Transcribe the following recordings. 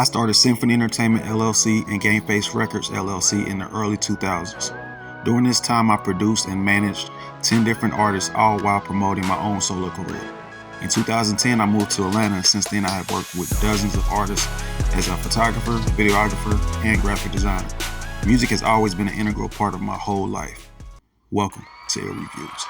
I started Symphony Entertainment LLC and Game Face Records LLC in the early 2000s. During this time, I produced and managed 10 different artists, all while promoting my own solo career. In 2010, I moved to Atlanta, and since then I have worked with dozens of artists as a photographer, videographer, and graphic designer. Music has always been an integral part of my whole life. Welcome to Ill Reviews.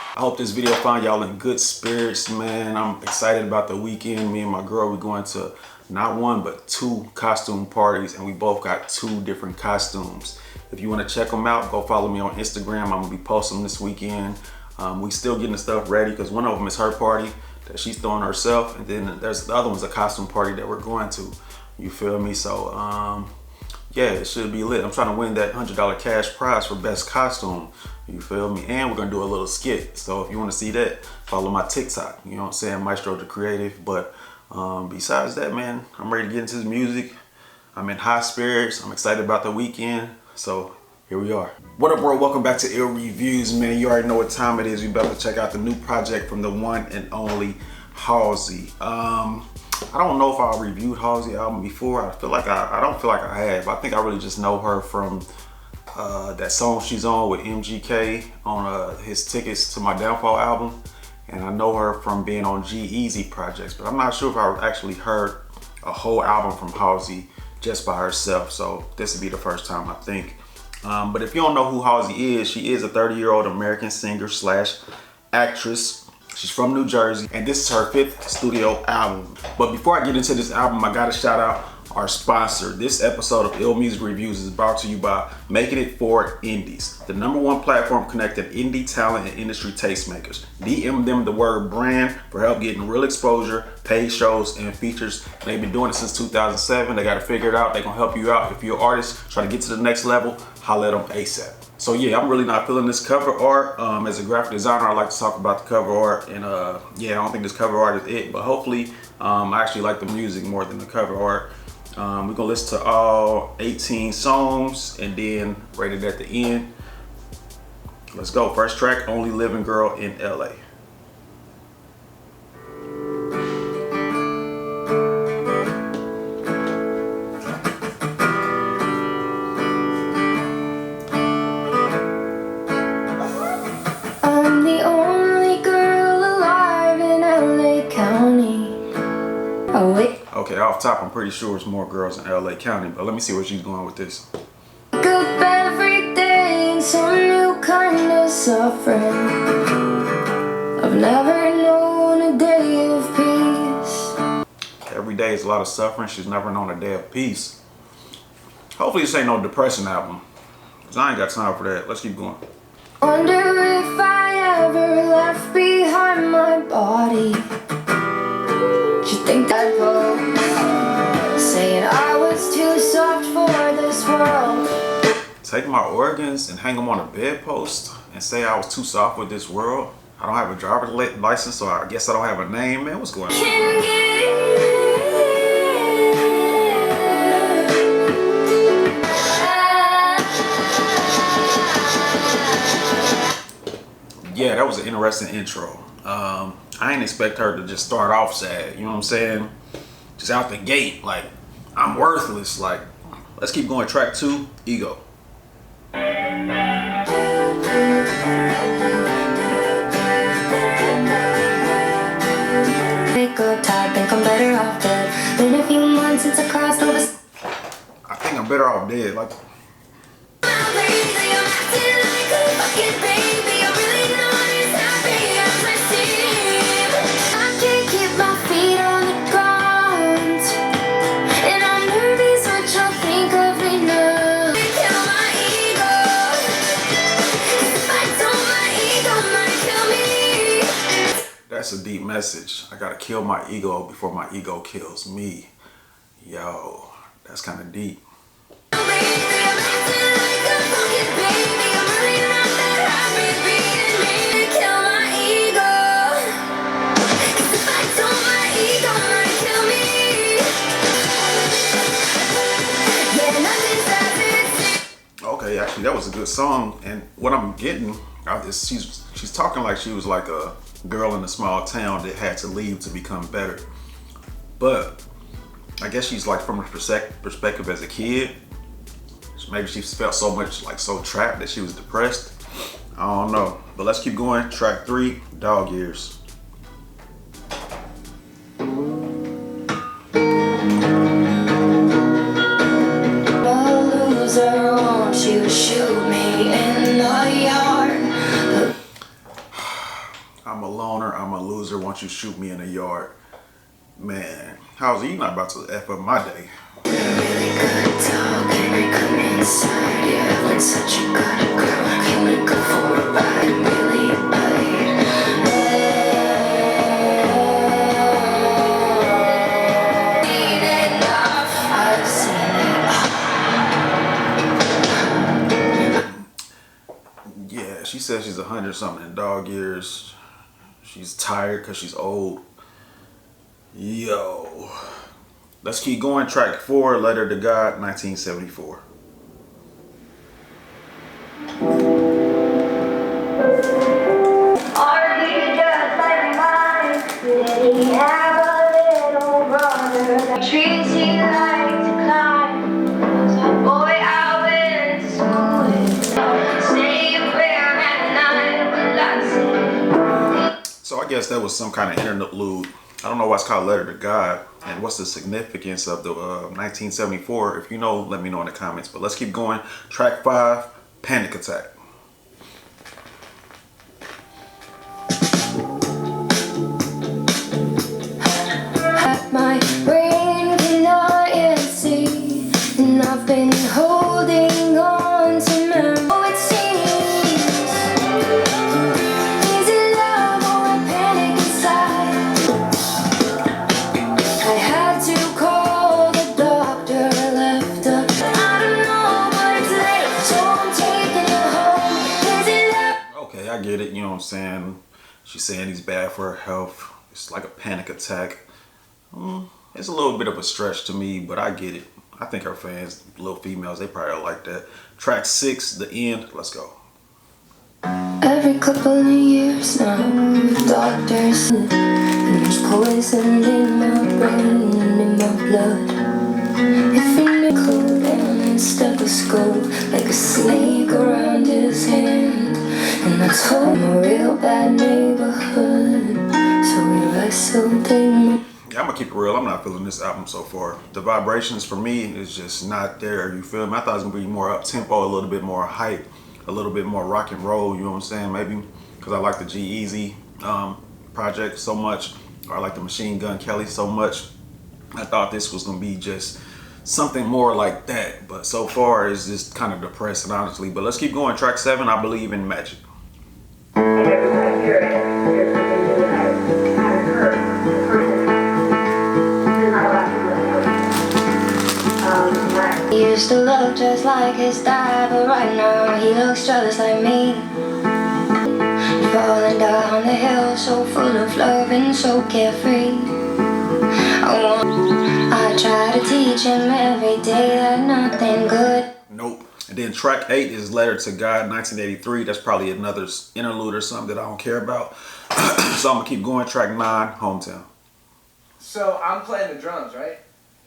I hope this video found y'all in good spirits, man. I'm excited about the weekend. Me and my girl, we're going to not one, but 2 costume parties, and we both got 2 different costumes. If you want to check them out, go follow me on Instagram. I'm gonna be posting them this weekend. We still getting the stuff ready because one of them is her party that she's throwing herself, and then there's the other one's a costume party that we're going to. You feel me? So yeah, it should be lit. I'm trying to win that $100 cash prize for best costume. You feel me? And we're gonna do a little skit. So if you want to see that, follow my TikTok. You know what I'm saying? Maestro the Creative. But besides that, man, I'm ready to get into the music. I'm in high spirits. I'm excited about the weekend. So here we are. What up, world? Welcome back to Ill Reviews, man. You already know what time it is. We about to check out the new project from the one and only Halsey. I don't know if I reviewed Halsey album before. I don't feel like I have. I think I really just know her from that song she's on with MGK on his Tickets to My Downfall album. And I know her from being on G-Eazy projects, but I'm not sure if I actually heard a whole album from Halsey just by herself. So this would be the first time, I think. But if you don't know who Halsey is, she is a 30-year-old American singer slash actress. She's from New Jersey, and this is her 5th studio album. But before I get into this album, I gotta shout out our sponsor. This episode of Ill Music Reviews is brought to you by Making It For Indies, the #1 platform connecting indie talent and industry tastemakers. DM them the word brand for help getting real exposure, paid shows, and features. They've been doing it since 2007. They got to figure it out. They're gonna help you out. If you're an artist trying to get to the next level, holla at them ASAP. So yeah, I'm really not feeling this cover art. As a graphic designer, I like to talk about the cover art, and yeah, I don't think this cover art is it, but hopefully I actually like the music more than the cover art. We're gonna listen to all 18 songs and then rate it at the end. Let's go. First track, Only Living Girl in LA. I'm the only girl alive in LA County. Oh wait. Okay, off top, I'm pretty sure it's more girls in LA County, but let me see where she's going with this. Wake up every day in some new kind of suffering. I've never known a day of peace. Every day is a lot of suffering. She's never known a day of peace. Hopefully this ain't no depression album, because I ain't got time for that. Let's keep going. Wonder if I ever left behind my body. You think I'd vote saying I was too soft for this world? Take my organs and hang them on a bedpost and say I was too soft with this world? I don't have a driver's license, so I guess I don't have a name, man. What's going on? Yeah, that was an interesting intro. I ain't expect her to just start off sad, you know what I'm saying? Just out the gate, like, I'm worthless. Like, let's keep going. Track 2, Ego. Wake up tired, think I'm better off dead. Been a few months since I crossed over. I think I'm better off dead. Like, that's a deep message. I gotta kill my ego before my ego kills me. Yo, that's kind of deep. Okay, actually that was a good song, and what I'm getting is she's talking like she was like a girl in a small town that had to leave to become better. But I guess she's like from her perspective as a kid. Maybe she felt so much like so trapped that she was depressed. I don't know. But let's keep going. Track 3, Dog Years. Won't you shoot me in the yard? I'm a loner, I'm a loser, won't you shoot me in the yard? Man, Halsey, you not about to F up my day. Really good dog, and I come inside. You have such a good girl. Can we go for a ride? Really I've seen it. Yeah, she says she's 100 something in dog years. She's tired because she's old. Yo. Let's keep going. Track 4, Letter to God, 1974. Are you just like mine? Did he have a little brother that treats you like to climb? So boy, I went to school with. Say a prayer at night when I say. So I guess that was some kind of interlude. I don't know why it's called Letter to God and what's the significance of the 1974. If you know, let me know in the comments. But let's keep going. Track 5, Panic Attack. My brain cannot yet see, and I've been holding on to memory. Oh, it seems, is it love or a panic inside? I had to call the doctor, left up. I don't know, but it's late, so I'm taking it home. Is it love? Okay, I get it. You know what I'm saying? She's saying he's bad for her health. It's like a panic attack. It's a little bit of a stretch to me, but I get it. I think her fans, little females, they probably like that. Track 6, The End. Let's go. Every couple of years now, doctors, and there's poison in my brain and in my blood. If you cold down and stethoscope like a snake around his hand, and I told him a real bad neighborhood, so we wrestled in. Yeah, I'm gonna keep it real. I'm not feeling this album so far. The vibrations for me is just not there. You feel me? I thought it was gonna be more up tempo, a little bit more hype, a little bit more rock and roll. You know what I'm saying? Maybe because I like the G-Eazy project so much, or I like the Machine Gun Kelly so much. I thought this was gonna be just something more like that. But so far, it's just kind of depressing, honestly. But let's keep going. Track 7, I Believe in Magic. He used to look just like his dad, but right now he looks just like me. Falling down the hill, so full of love and so carefree. I try to teach him every day that nothing good. Nope. And then track 8 is Letter to God, 1983. That's probably another interlude or something that I don't care about. So I'm gonna keep going. Track 9, Hometown. So I'm playing the drums, right?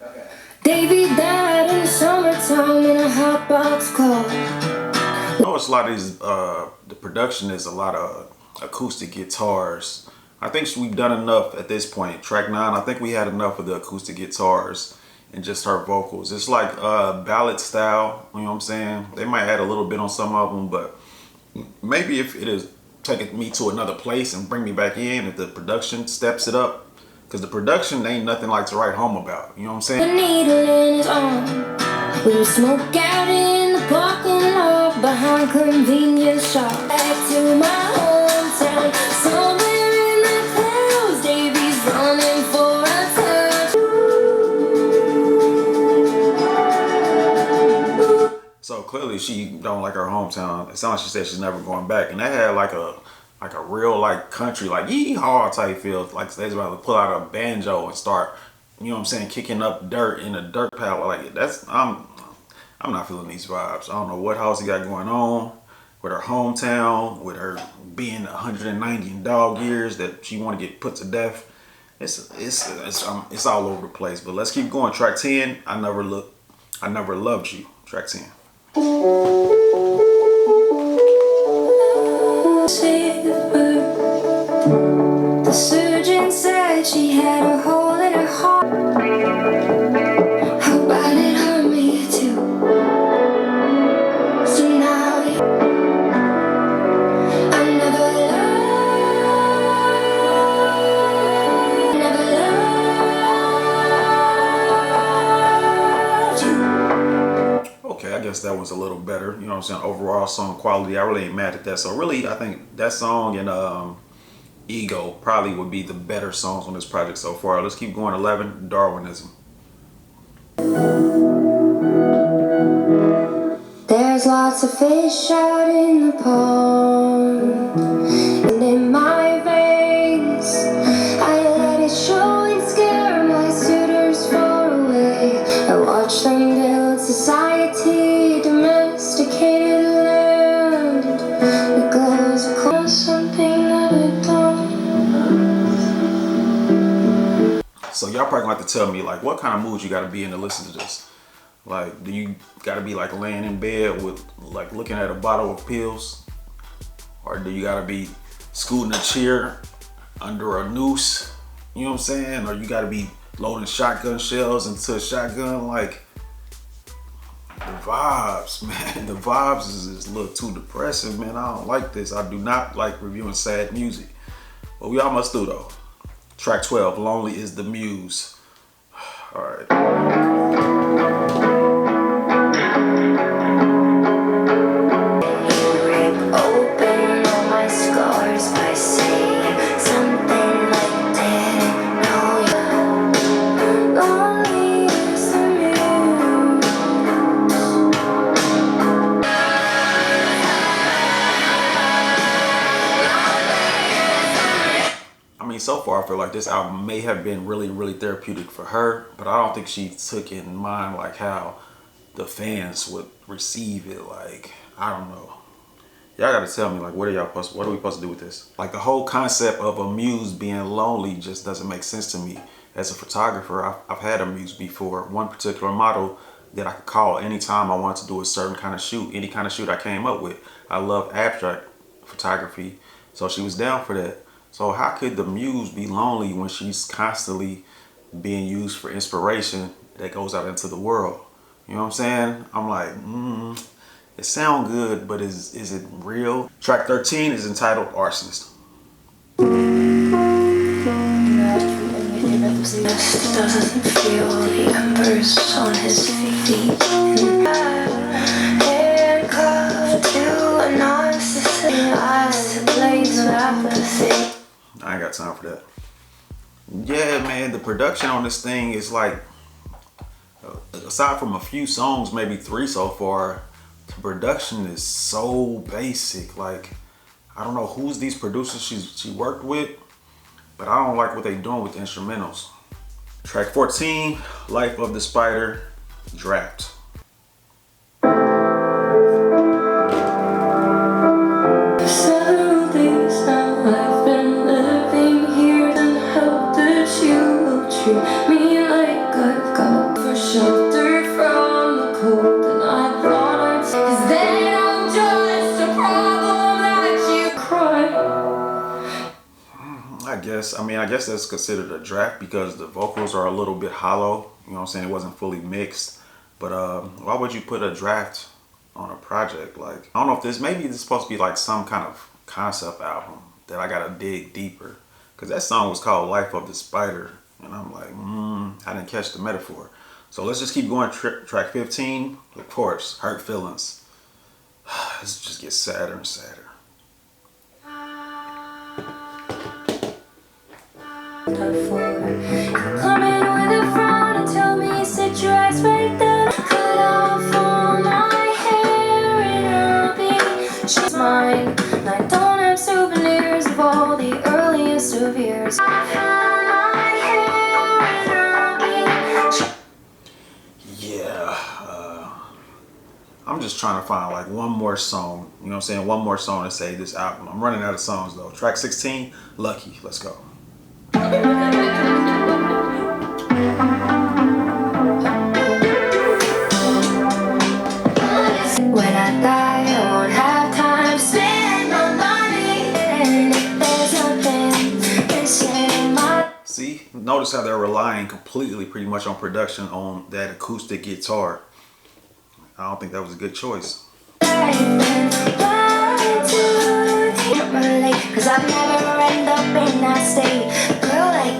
Okay. Davy died in the summertime in a hot box car. I know it's a lot of these, the production is a lot of acoustic guitars. I think we've done enough at this point. Track 9, I think we had enough of the acoustic guitars and just her vocals. It's like ballad style, you know what I'm saying? They might add a little bit on some of them, but maybe if it is taking me to another place and bring me back in, if the production steps it up, because the production ain't nothing like to write home about, you know what I'm saying? A needle in his arm. We would smoke out in the parking lot behind convenience shop. Back to my hometown, somewhere in the clouds. Davy's running for a touch. So clearly she don't like her hometown. It sounds like she said she's never going back, and that had like a real like country like yee-haw type feel. Like they's about to pull out a banjo and start, you know what I'm saying, kicking up dirt in a dirt pile. Like that's I'm not feeling these vibes. I don't know what Halsey got going on. with her hometown, with her being 190 in dog years that she want to get put to death. It's all over the place. But let's keep going. Track 10, I Never Loved You. Track 10. The surgeon said she had a hole in her heart. How bad it hurt me too. So now I never loved you. Okay, I guess that was a little better. You know what I'm saying? Overall song quality, I really ain't mad at that. So really, I think that song and Ego probably would be the better songs on this project so far. Let's keep going. 11, Darwinism. There's lots of fish out in the pond, and in my veins I let it show and scare my suitors far away. I watch them build society, domesticated land. It glows across something that it don't. So y'all probably gonna have to tell me like what kind of mood you gotta be in to listen to this. Like, do you gotta be like laying in bed with like looking at a bottle of pills? Or do you gotta be scooting a chair under a noose? You know what I'm saying? Or you gotta be loading shotgun shells into a shotgun? Like, the vibes, man. The vibes is a little too depressing, man. I don't like this. I do not like reviewing sad music. But we all must do though. Track 12, Lonely is the Muse. All right. Open all my scars by saying something like didn't know you. Lonely is the I mean, so far I feel like this album may have been really, really therapeutic for her, but I don't think she took in mind like how the fans would receive it. Like, I don't know. Y'all gotta tell me, like, what are we supposed to do with this? Like, the whole concept of a muse being lonely just doesn't make sense to me. As a photographer, I've had a muse before. One particular model that I could call anytime I wanted to do a certain kind of shoot, any kind of shoot I came up with. I love abstract photography, so she was down for that. So how could the muse be lonely when she's constantly being used for inspiration that goes out into the world? You know what I'm saying? I'm like, it sounds good, but is it real? Track 13 is entitled Arsonist. doesn't feel the embers on his feet. Handcuffed to a narcissist, place of apathy. I ain't got time for that. Yeah, man, the production on this thing is like, aside from a few songs, maybe 3 so far, the production is so basic. Like, I don't know who's these producers she worked with, but I don't like what they doing with the instrumentals. Track 14, Life of the Spider, Draft. Several days now I've been living here and hope that you will treat me like I've got for shelter from the cold. And I thought I'd, 'cause then I'm just a problem that you cry. I guess that's considered a draft because the vocals are a little bit hollow. You know what I'm saying? It wasn't fully mixed. But why would you put a draft on a project? Like, I don't know if maybe this is supposed to be like some kind of concept album that I gotta dig deeper. Cause that song was called Life of the Spider. And I'm like, I didn't catch the metaphor. So let's just keep going. Track 15, of course, Hurt Feelings. This just gets sadder and sadder. Come in with a frown and tell me sit your ass right there. Cut off all my hair and I'll be she's mine. And I don't have souvenirs of all the earliest of years. I found my hair and I'll be Yeah, I'm just trying to find like one more song, you know what I'm saying? One more song to say this album. I'm running out of songs though. Track 16, Lucky. Let's go. When I die, I won't have time to spend my money. And if there's nothing missing my See, notice how they're relying completely pretty much on production on that acoustic guitar. I don't think that was a good choice. life, then why to relate? Cause I'll never end up in that state. Girl, like,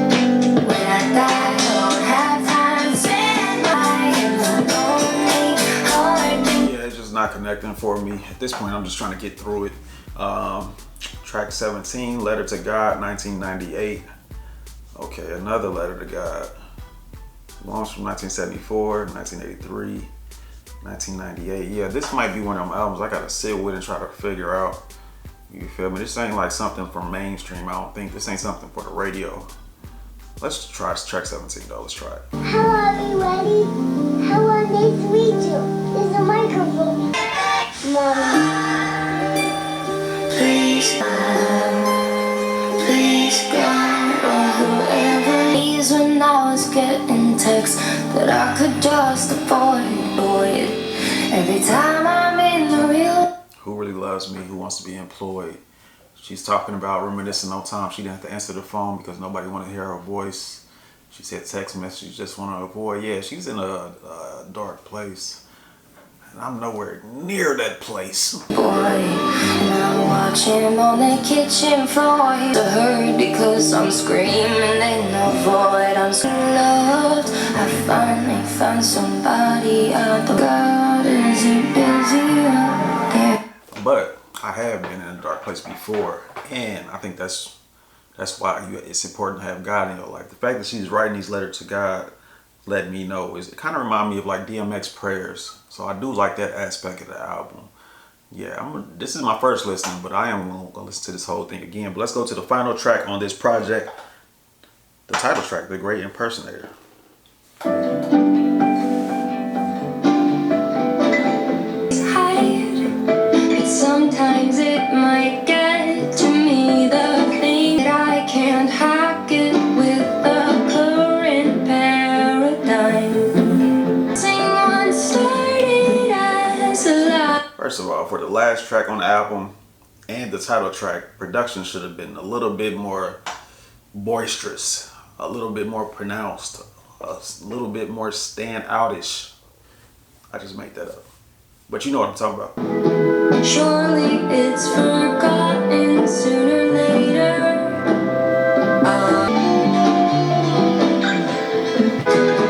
when I die, I won't have time to spend my lonely heart. Yeah, it's just not connecting for me. At this point, I'm just trying to get through it. Track 17, Letter to God, 1998. Okay, another Letter to God. Launched from 1974, 1983, 1998. Yeah, this might be one of them albums I gotta sit with and try to figure out. You feel me? This ain't like something from mainstream. I don't think this ain't something for the radio. Let's try track 17 though. Let's try it. Hello everybody. Hello, nice to meet you. There's a microphone. Mom. Please, please, God, or whoever. These when I was getting texts that I could just avoid it. Every time I'm in the real. Who really loves me? Who wants to be employed? She's talking about reminiscing on time she didn't have to answer the phone because nobody wanted to hear her voice. She said text messages just want to avoid. Yeah, she's in a dark place. And I'm nowhere near that place. Boy, and I'm watching on the kitchen floor. He's hurt because I'm screaming in the void. I'm so loved. I finally found somebody out the God. Is he busy out there? But I have been in a dark place before, and I think that's why it's important to have God in your life. The fact that she's writing these letters to God let me know is it kind of remind me of like DMX prayers. So I do like that aspect of the album. Yeah, this is my first listening, but I am gonna listen to this whole thing again. But let's go to the final track on this project, the title track, The Great Impersonator. Sometimes it might get to me, the thing that I can't hack it with the current paradigm. Someone started as a lie. First of all, for the last track on the album and the title track, production should have been a little bit more boisterous, a little bit more pronounced, a little bit more stand outish. I just made that up. But you know what I'm talking about. Surely it's forgotten sooner or later.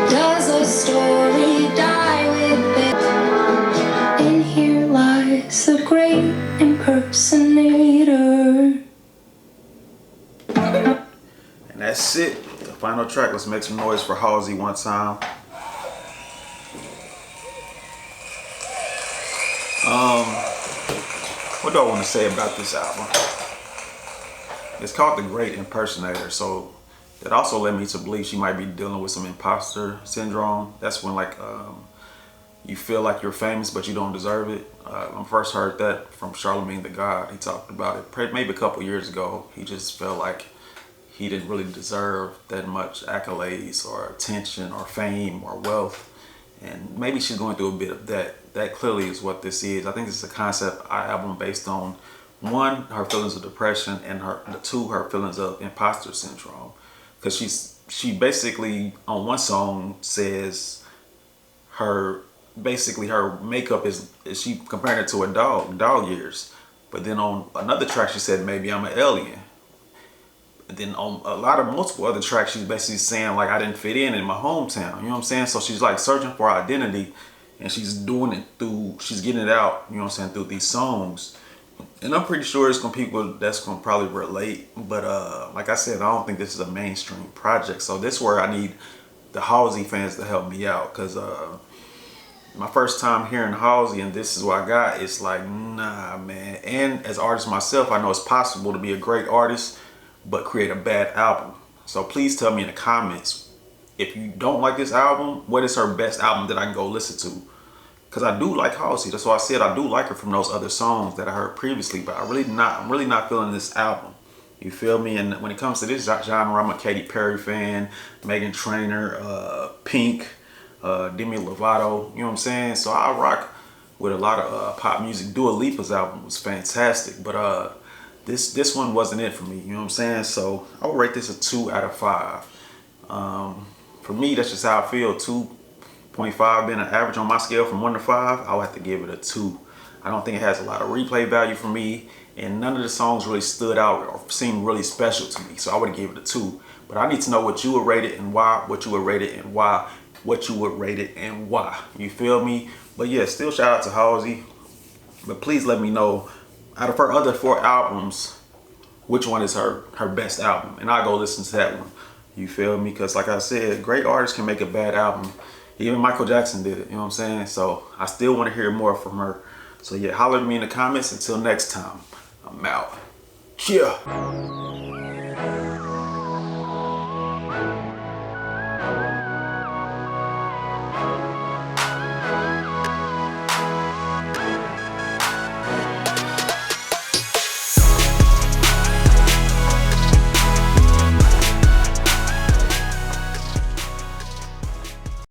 Does the story die with it? And here lies the great impersonator. And that's it. The final track. Let's make some noise for Halsey one time. What do I want to say about this album? It's called The Great Impersonator, so it also led me to believe she might be dealing with some imposter syndrome. That's when like you feel like you're famous but you don't deserve it. I first heard that from Charlemagne the God. He talked about it maybe a couple years ago. He just felt like he didn't really deserve that much accolades or attention or fame or wealth. And maybe she's going through a bit of that. That clearly is what this is. I think this is a concept album based on, one, her feelings of depression, and two, her feelings of imposter syndrome. Because she basically on one song says her makeup is she comparing it to a dog years. But then on another track she said maybe I'm an alien. And then on multiple other tracks, she's basically saying like I didn't fit in my hometown. You know what I'm saying? So she's like searching for identity, and she's doing it she's getting it out, you know what I'm saying, through these songs. And I'm pretty sure it's people that's gonna probably relate. But like I said, I don't think this is a mainstream project. So this is where I need the Halsey fans to help me out. Cause my first time hearing Halsey and this is what I got, it's like, nah, man. And as an artist myself, I know it's possible to be a great artist but create a bad album. So please tell me in the comments, if you don't like this album, what is her best album that I can go listen to? Because I do like Halsey. That's why I said I do like her from those other songs that I heard previously. But I'm really not feeling this album. You feel me? And when it comes to this genre, I'm a Katy Perry fan, Meghan Trainor, Pink, Demi Lovato. You know what I'm saying? So I rock with a lot of pop music. Dua Lipa's album was fantastic, but this one wasn't it for me. You know what I'm saying? So I would rate this a 2 out of 5. For me, that's just how I feel. 2.5 being an average on my scale from 1 to 5. I would have to give it a 2. I don't think it has a lot of replay value for me, and none of the songs really stood out or seemed really special to me. So I would have gave it a 2. But I need to know what you would rate it and why. What you would rate it and why. What you would rate it and why. You feel me? But yeah, still shout out to Halsey. But please let me know, out of her other 4 albums, which one is her best album, and I'll go listen to that one. You feel me? Because like I said, great artists can make a bad album. Even Michael Jackson did it, you know what I'm saying? So I still want to hear more from her. So yeah, holler at me in the comments. Until next time, I'm out. Yeah.